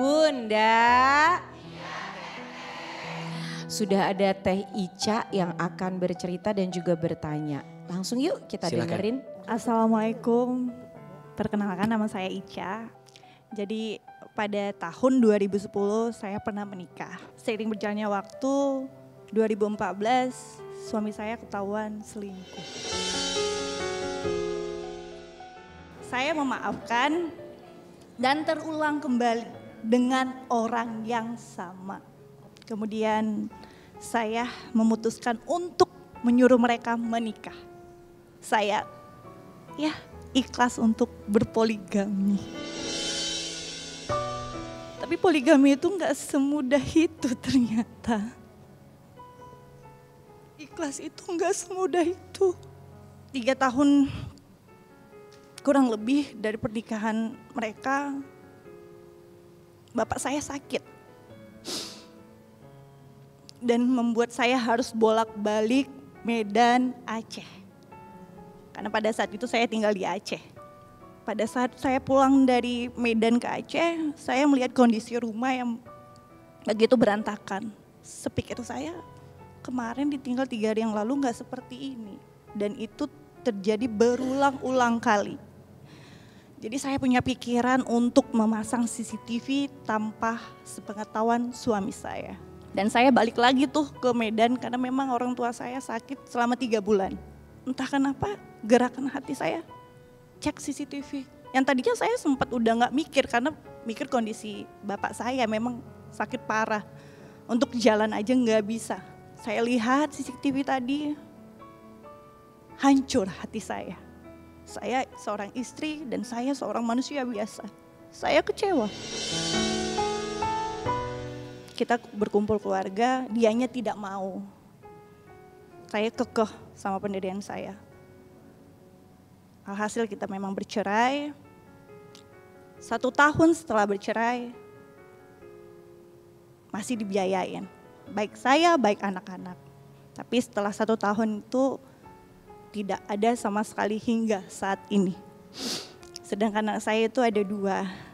Bunda. Sudah ada Teh Ica yang akan bercerita dan juga bertanya. Langsung yuk kita dengerin. Assalamualaikum, perkenalkan nama saya Ica. Jadi pada tahun 2010 saya pernah menikah. Seiring berjalannya waktu, 2014 suami saya ketahuan selingkuh. Saya memaafkan dan terulang kembali dengan orang yang sama. Kemudian saya memutuskan untuk menyuruh mereka menikah. Saya ikhlas untuk berpoligami. Tapi poligami itu gak semudah itu ternyata. Ikhlas itu gak semudah itu. 3 tahun kurang lebih dari pernikahan mereka, bapak saya sakit. Dan membuat saya harus bolak-balik Medan, Aceh. Karena pada saat itu saya tinggal di Aceh. Pada saat saya pulang dari Medan ke Aceh, saya melihat kondisi rumah yang begitu berantakan. Sepikir saya, kemarin ditinggal 3 hari yang lalu gak seperti ini. Dan itu terjadi berulang-ulang kali. Jadi saya punya pikiran untuk memasang CCTV tanpa sepengetahuan suami saya. Dan saya balik lagi tuh ke Medan karena memang orang tua saya sakit selama 3 bulan. Entah kenapa gerakan hati saya cek CCTV. Yang tadinya saya sempat udah gak mikir karena mikir kondisi bapak saya memang sakit parah. Untuk jalan aja gak bisa. Saya lihat CCTV tadi, hancur hati saya. Saya seorang istri dan saya seorang manusia biasa. Saya kecewa. Kita berkumpul keluarga, dianya tidak mau. Saya kekeh sama pendirian saya. Alhasil kita memang bercerai. 1 tahun setelah bercerai, masih dibiayain. Baik saya, baik anak-anak. Tapi setelah 1 tahun itu, tidak ada sama sekali hingga saat ini. Sedangkan anak saya itu ada 2.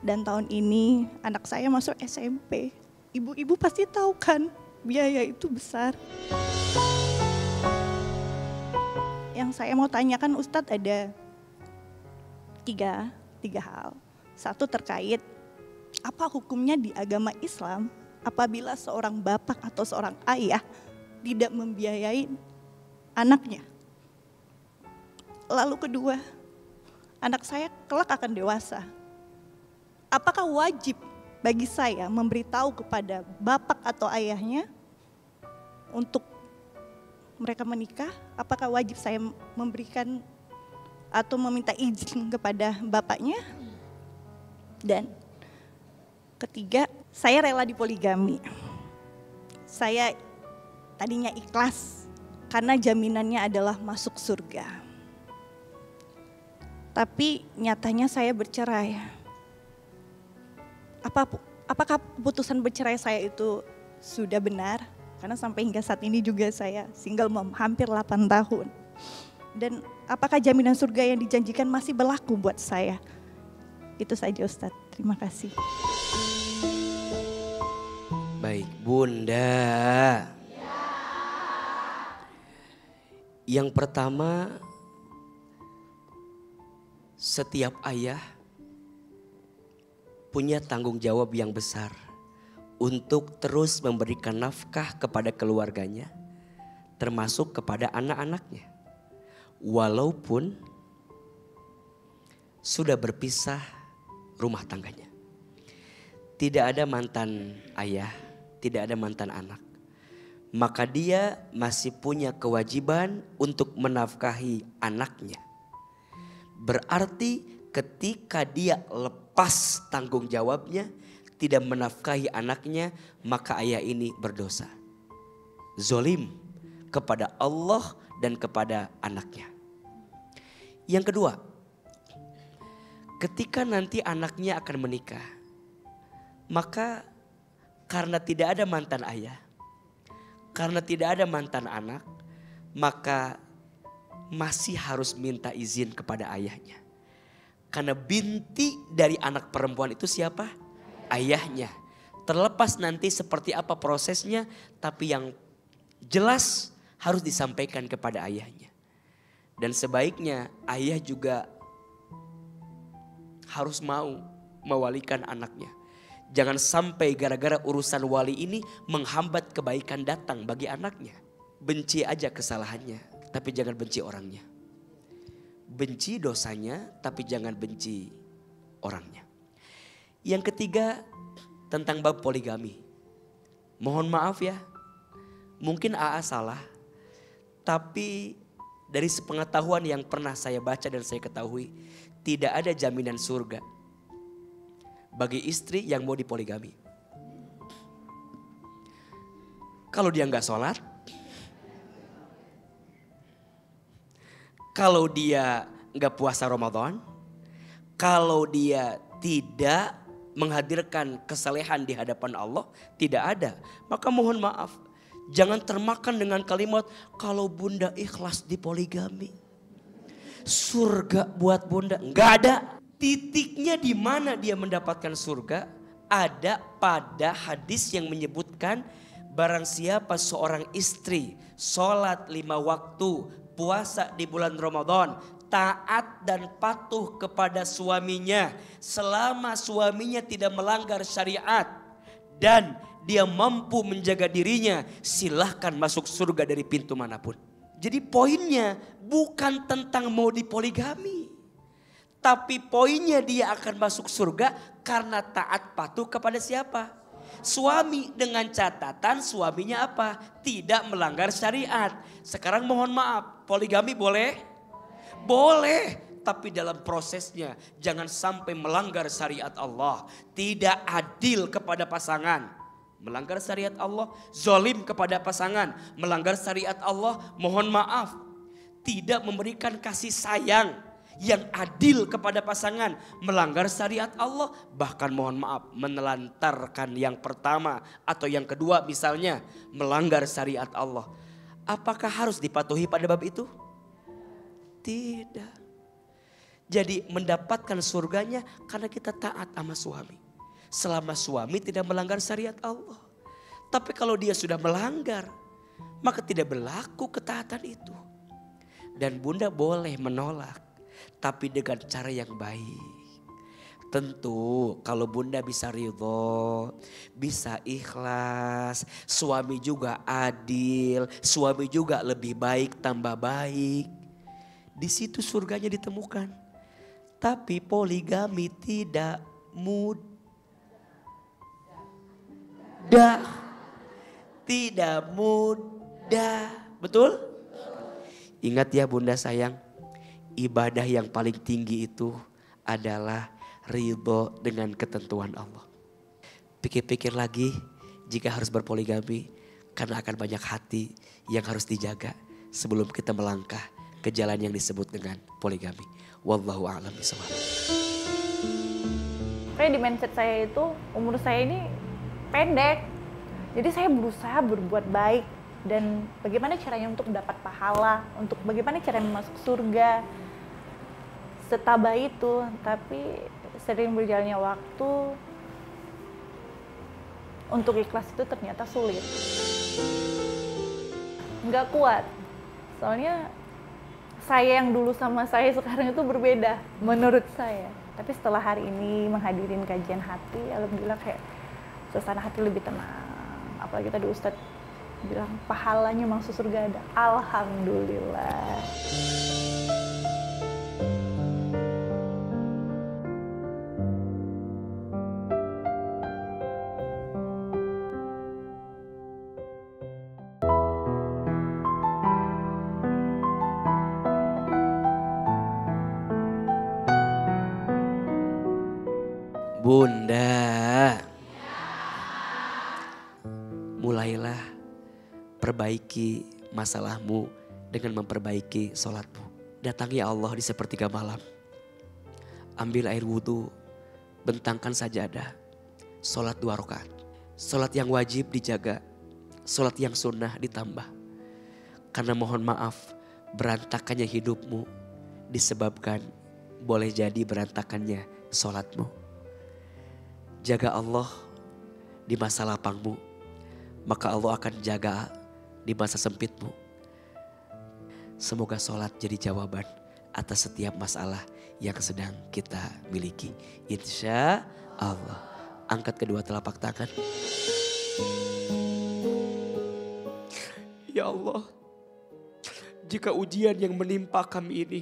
Dan tahun ini anak saya masuk SMP. Ibu-ibu pasti tahu kan, biaya itu besar. Yang saya mau tanyakan Ustadz ada 3 hal. 1 terkait apa hukumnya di agama Islam apabila seorang bapak atau seorang ayah tidak membiayai anaknya. Lalu kedua, anak saya kelak akan dewasa. Apakah wajib bagi saya memberitahu kepada bapak atau ayahnya untuk mereka menikah? Apakah wajib saya memberikan atau meminta izin kepada bapaknya? Dan ketiga, saya rela dipoligami. Saya tadinya ikhlas karena jaminannya adalah masuk surga. Tapi nyatanya saya bercerai. Apakah keputusan bercerai saya itu sudah benar? Karena sampai hingga saat ini juga saya single mom hampir 8 tahun. Dan apakah jaminan surga yang dijanjikan masih berlaku buat saya? Itu saja Ustadz, terima kasih. Baik Bunda. Yang pertama, setiap ayah punya tanggung jawab yang besar untuk terus memberikan nafkah kepada keluarganya, termasuk kepada anak-anaknya. Walaupun sudah berpisah rumah tangganya. Tidak ada mantan ayah, tidak ada mantan anak. Maka dia masih punya kewajiban untuk menafkahi anaknya. Berarti ketika dia lepas tanggung jawabnya, tidak menafkahi anaknya, maka ayah ini berdosa. Zolim kepada Allah dan kepada anaknya. Yang kedua, ketika nanti anaknya akan menikah, maka karena tidak ada mantan ayah, karena tidak ada mantan anak, maka masih harus minta izin kepada ayahnya. Karena binti dari anak perempuan itu siapa? ayahnya. Terlepas nanti seperti apa prosesnya, tapi yang jelas harus disampaikan kepada ayahnya. Dan sebaiknya ayah juga harus mau mewalikan anaknya. Jangan sampai gara-gara urusan wali ini menghambat kebaikan datang bagi anaknya. Benci aja kesalahannya, tapi jangan benci orangnya. Benci dosanya, tapi jangan benci orangnya. Yang ketiga, tentang bab poligami. Mohon maaf ya, mungkin AA salah, tapi dari sepengetahuan yang pernah saya baca dan saya ketahui, tidak ada jaminan surga bagi istri yang mau dipoligami. Kalau dia nggak sholat, kalau dia nggak puasa Ramadan, kalau dia tidak menghadirkan kesalehan di hadapan Allah, tidak ada. Maka mohon maaf, jangan termakan dengan kalimat kalau bunda ikhlas dipoligami, surga buat bunda. Nggak ada. Titiknya di mana dia mendapatkan surga ada pada hadis yang menyebutkan barang siapa seorang istri sholat 5 waktu, puasa di bulan Ramadan, taat dan patuh kepada suaminya selama suaminya tidak melanggar syariat dan dia mampu menjaga dirinya, silahkan masuk surga dari pintu manapun. Jadi poinnya bukan tentang mau dipoligami, tapi poinnya dia akan masuk surga karena taat patuh kepada siapa? Suami, dengan catatan suaminya apa? Tidak melanggar syariat. Sekarang mohon maaf, poligami boleh? Boleh, tapi dalam prosesnya jangan sampai melanggar syariat Allah. Tidak adil kepada pasangan, melanggar syariat Allah. Zalim kepada pasangan, melanggar syariat Allah. Mohon maaf, tidak memberikan kasih sayang yang adil kepada pasangan, melanggar syariat Allah. Bahkan mohon maaf, menelantarkan yang pertama atau yang kedua misalnya, melanggar syariat Allah. Apakah harus dipatuhi pada bab itu? Tidak. Jadi mendapatkan surganya karena kita taat sama suami. Selama suami tidak melanggar syariat Allah. Tapi kalau dia sudah melanggar, maka tidak berlaku ketaatan itu. Dan bunda boleh menolak, tapi dengan cara yang baik. Tentu kalau bunda bisa ridho, bisa ikhlas, suami juga adil, suami juga lebih baik tambah baik. Di situ surganya ditemukan. Tapi poligami tidak mudah. Tidak mudah. Betul? Ingat ya bunda sayang, ibadah yang paling tinggi itu adalah ridho dengan ketentuan Allah. Pikir-pikir lagi jika harus berpoligami, karena akan banyak hati yang harus dijaga sebelum kita melangkah ke jalan yang disebut dengan poligami. Wallahu a'lam bishawab. Kayak di mindset saya itu umur saya ini pendek. Jadi saya berusaha berbuat baik dan bagaimana caranya untuk dapat pahala, untuk bagaimana caranya masuk surga. Setabah itu, tapi sering berjalannya waktu untuk ikhlas itu ternyata sulit. Nggak kuat. Soalnya saya yang dulu sama saya sekarang itu berbeda menurut saya. Tapi setelah hari ini menghadirin kajian hati, alhamdulillah kayak suasana hati lebih tenang. Apalagi tadi Ustadz bilang pahalanya masuk surga ada. Alhamdulillah. Bunda, mulailah perbaiki masalahmu dengan memperbaiki sholatmu. Datangi Allah di sepertiga malam. Ambil air wudhu, bentangkan sajadah, sholat 2 rakaat. Sholat yang wajib dijaga, sholat yang sunnah ditambah. Karena mohon maaf, berantakannya hidupmu disebabkan boleh jadi berantakannya sholatmu. Jaga Allah di masa lapangmu, maka Allah akan jaga di masa sempitmu. Semoga sholat jadi jawaban atas setiap masalah yang sedang kita miliki. Insya Allah. Angkat kedua telapak tangan. Ya Allah, jika ujian yang menimpa kami ini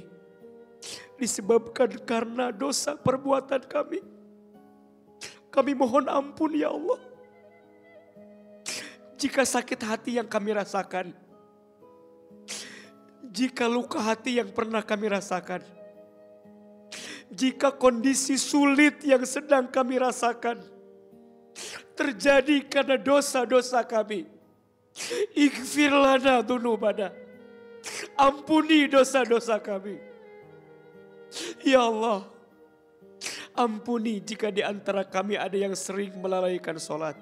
disebabkan karena dosa perbuatan kami mohon ampun ya Allah. Jika sakit hati yang kami rasakan, jika luka hati yang pernah kami rasakan, jika kondisi sulit yang sedang kami rasakan terjadi karena dosa-dosa kami, ighfir lana dzunubana, ampuni dosa-dosa kami. Ya Allah, ampuni jika di antara kami ada yang sering melalaikan sholat,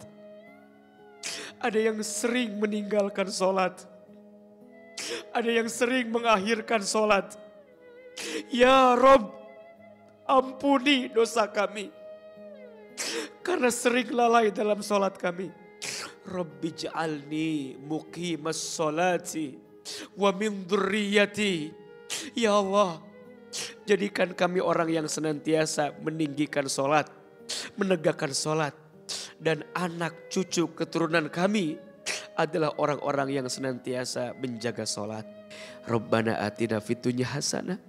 ada yang sering meninggalkan sholat, ada yang sering mengakhirkan sholat. Ya Rob, ampuni dosa kami karena sering lalai dalam sholat kami. Rabbi ja'alni muqimas sholati wa min dzurriyyati. Ya Allah, jadikan kami orang yang senantiasa meninggikan sholat, menegakkan sholat. Dan anak cucu keturunan kami adalah orang-orang yang senantiasa menjaga sholat. Rabbana atina fid dunya hasanah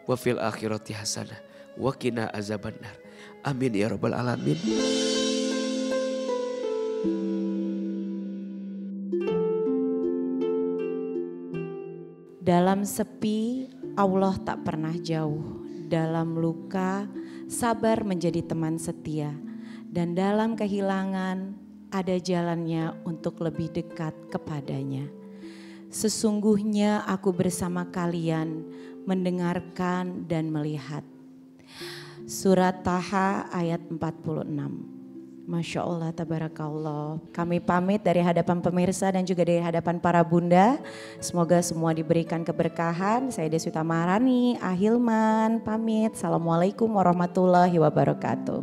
wa fil akhirati hasanah wa qina azabannar. Amin ya rabbal alamin. Dalam sepi, Allah tak pernah jauh. Dalam luka, sabar menjadi teman setia. Dan dalam kehilangan, ada jalannya untuk lebih dekat kepadanya. Sesungguhnya aku bersama kalian mendengarkan dan melihat. Surat Taha ayat 46. Masya Allah, tabarakallah. Kami pamit dari hadapan pemirsa dan juga dari hadapan para bunda. Semoga semua diberikan keberkahan. Saya Deswita Maharani, Ahilman, pamit. Assalamualaikum warahmatullahi wabarakatuh.